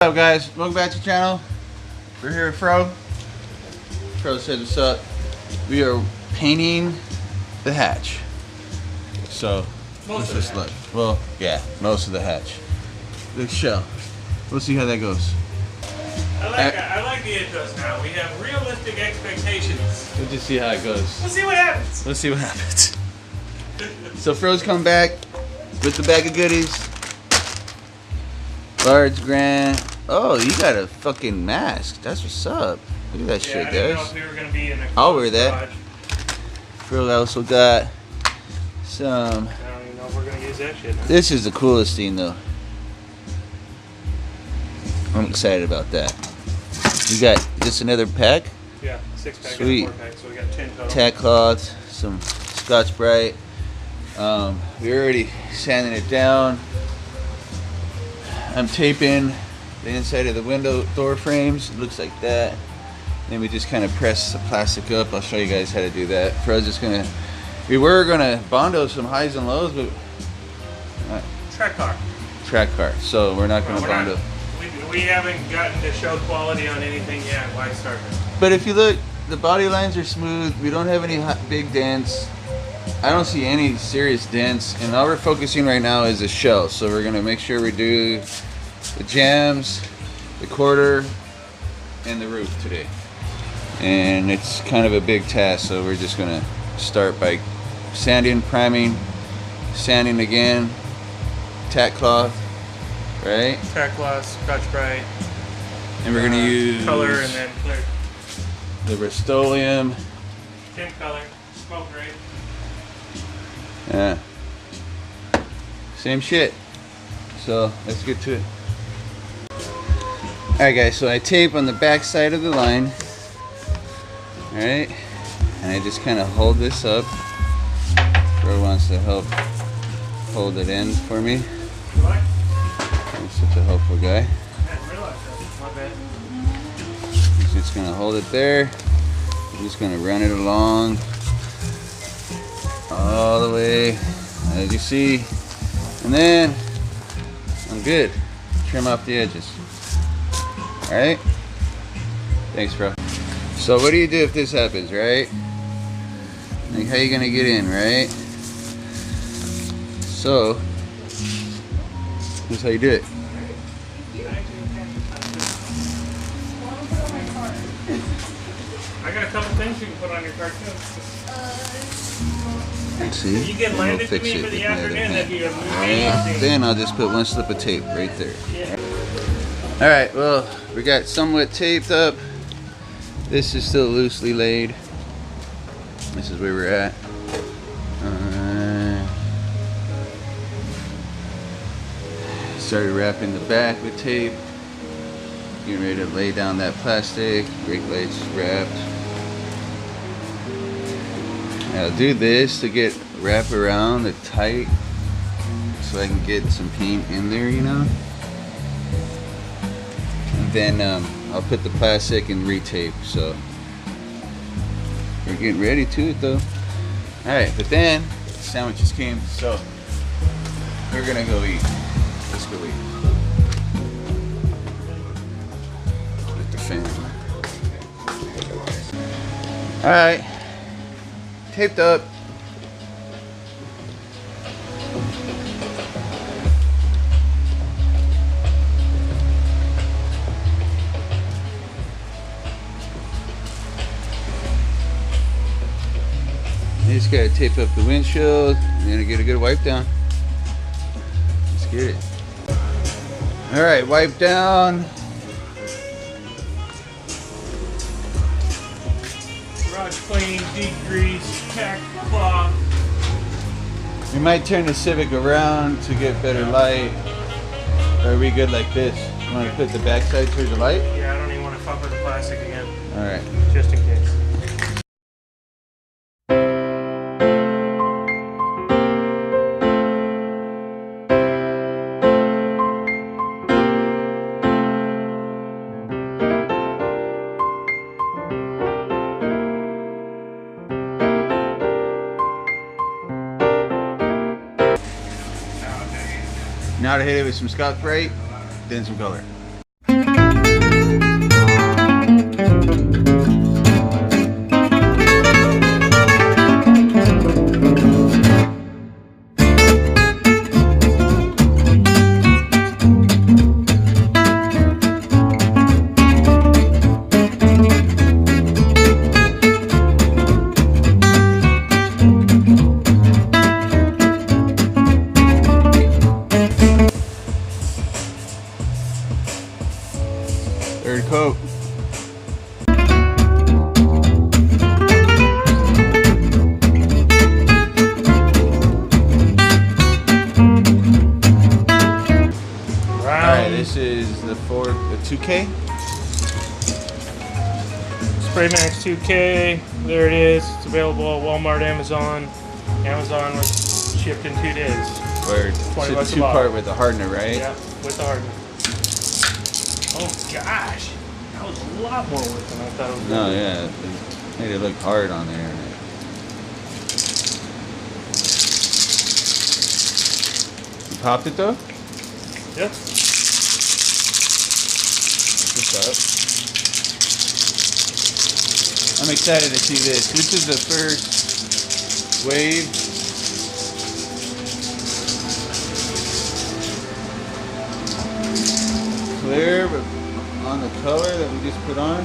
What's up, guys? Welcome back to the channel. We're here with Fro. Fro says what's up. We are painting the hatch. So let's just look. Well, yeah, most of the hatch. The shell. We'll see how that goes. I like the ethos now. We have realistic expectations. We'll just see how it goes. We'll see what happens. Let's see what happens. So Fro's come back with the bag of goodies. Large grand. Oh, you got a fucking mask. That's what's up. Look at that shit, I guys. didn't know if we were gonna be in a I'll wear that. Fro also got some. I don't even know if we're gonna use that shit now. This is the coolest thing, though. I'm excited about that. You got just another pack? Yeah, 6-pack Sweet. and a 4-pack, so we got 10 total. Tack cloth, some Scotch Brite. We're already sanding it down. I'm taping the inside of the window door frames. It looks like that. Then we just kind of press the plastic up. I'll show you guys how to do that. Fro's just gonna. We were gonna Bondo some highs and lows, but Track car. track car. So we're not gonna We're Bondo. not- we haven't gotten to show quality on anything yet. Why start it? But if you look, the body lines are smooth. We don't have any big dents. I don't see any serious dents. And all we're focusing right now is the shell. So we're gonna make sure we do the jams, the quarter, and the roof today. And it's kind of a big task. So we're just gonna start by sanding, priming, sanding again, tack cloth, right? Track gloss, Scotch Brite. And we're gonna use color and then clear. the Rustoleum. Tin color, smoke grade. Yeah. Same shit. So let's get to it. Alright guys, so I tape on the back side of the line. Alright. And I just kind of hold this up. Fro wants to help hold it in for me. What? He's such a helpful guy. I didn't realize that. My bad. He's just gonna hold it there. I'm just gonna run it along all the way, as you see, and then I'm good. Trim off the edges. All right. Thanks, bro. So what do you do if this happens, right? Like, how you gonna get in, right? So here's how you do it. I got a couple things you can put on your car too. See? If you can And land we'll it to fix me it for the with my other afternoon, hand. that'd be Right? amazing. Then I'll just put one slip of tape right there. Yeah. Alright, well, we got somewhat taped up. This is still loosely laid. This is where we're at. Started wrapping the back with tape. Getting ready to lay down that plastic. Brake lights wrapped. I'll do this to get wrap around the tight so I can get some paint in there, you know. And then I'll put the plastic and retape. So we're getting ready to it though. Alright, but then sandwiches came, so we're gonna go eat. Let's go eat. With the family. Alright. Taped up. You just gotta tape up the windshield and then get a good wipe down. Let's get it. Alright, wipe down. Garage clean, deep grease, tack cloth. We might turn the Civic around to get better light. Or are we good like this? You want to put the backside towards the light? Yeah, I don't even want to fuck with the plastic again. Alright. Just in case. Now to hit it with some Scotch Brite, then some color. Third coat. Alright, this is the 2K. Spray Max 2K. There it is. It's available at Walmart, Amazon. Amazon was shipped in 2 days. Word. $20 It's a a bottle. 2-part with the hardener, right? Yeah, with the hardener. Oh gosh, that was a lot more work than I thought it was. No, yeah, it made it look hard on there. You popped it though? Yep. What's up? I'm excited to see this. This is the first wave. Clear, but on the color that we just put on.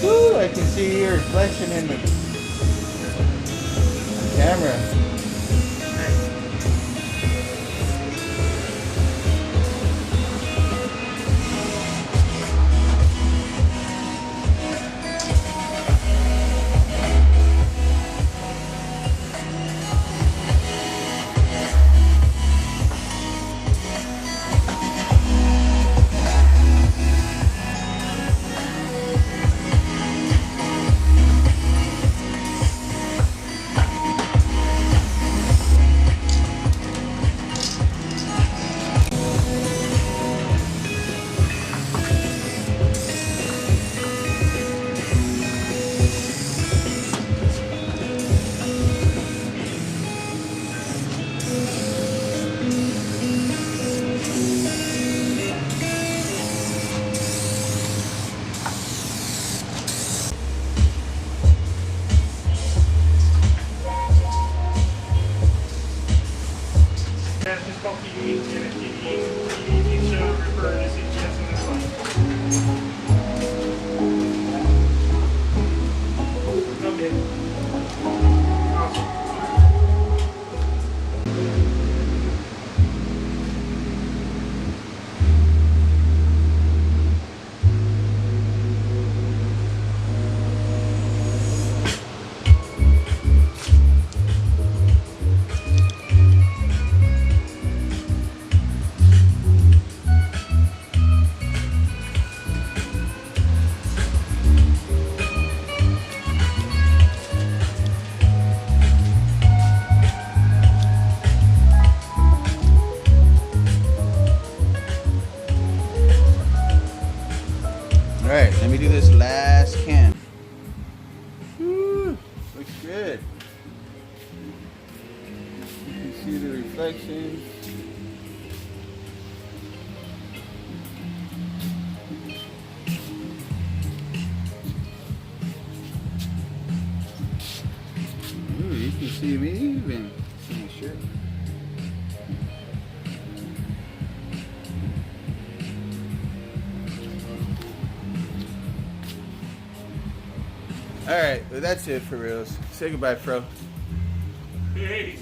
Woo, I can see your reflection in the camera. That's just called PDE, and it's PDE show refer to CGS in this one. Okay. Awesome. Alright, let me do this last can. Woo, looks good. You can see the reflection. Ooh, you can see me even. See my shirt. Alright, well that's it for reals. Say goodbye, Fro. Peace.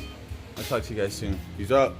I'll talk to you guys soon. Peace out.